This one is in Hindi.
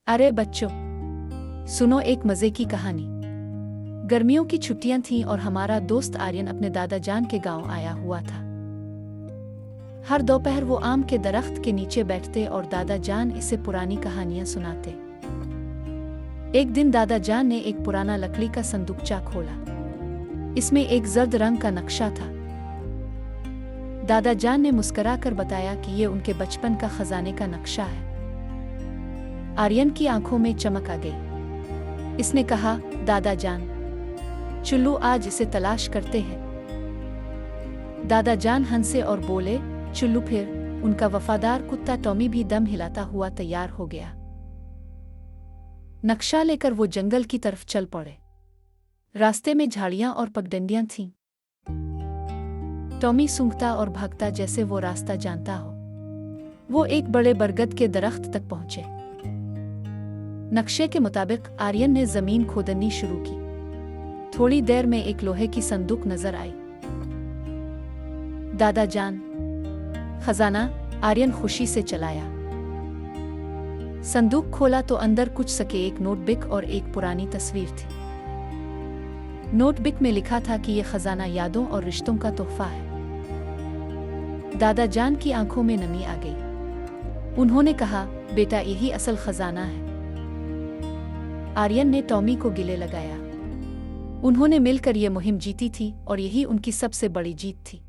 अरे बच्चों, सुनो एक मजे की कहानी। गर्मियों की छुट्टियां थीं और हमारा दोस्त आर्यन अपने दादा जान के गांव आया हुआ था। हर दोपहर वो आम के दरख्त के नीचे बैठते और दादा जान इसे पुरानी कहानियां सुनाते। एक दिन दादा जान ने एक पुराना लकड़ी का संदूकचा खोला। इसमें एक जर्द रंग का नक्शा था। दादा जान ने मुस्कुराकर बताया कि ये उनके बचपन का खजाने का नक्शा है। आर्यन की आंखों में चमक आ गई। इसने कहा, दादा जान, चुल्लू आज इसे तलाश करते हैं। दादा जान हंसे और बोले, चुल्लू। फिर उनका वफादार कुत्ता टॉमी भी दम हिलाता हुआ तैयार हो गया। नक्शा लेकर वो जंगल की तरफ चल पड़े। रास्ते में झाड़ियां और पगडंडियां थीं। टॉमी सूंघता और भागता जैसे वो रास्ता जानता हो। वो एक बड़े बरगद के दरख्त तक पहुंचे। नक्शे के मुताबिक आर्यन ने जमीन खोदनी शुरू की। थोड़ी देर में एक लोहे की संदूक नजर आई। दादा जान, खजाना, आर्यन खुशी से चलाया। संदूक खोला तो अंदर कुछ सके एक नोटबुक और एक पुरानी तस्वीर थी। नोटबुक में लिखा था कि यह खजाना यादों और रिश्तों का तोहफा है। दादा जान की आंखों में नमी आ गई। उन्होंने कहा, बेटा, यही असल खजाना है। आर्यन ने टॉमी को गले लगाया। उन्होंने मिलकर यह मुहिम जीती थी और यही उनकी सबसे बड़ी जीत थी।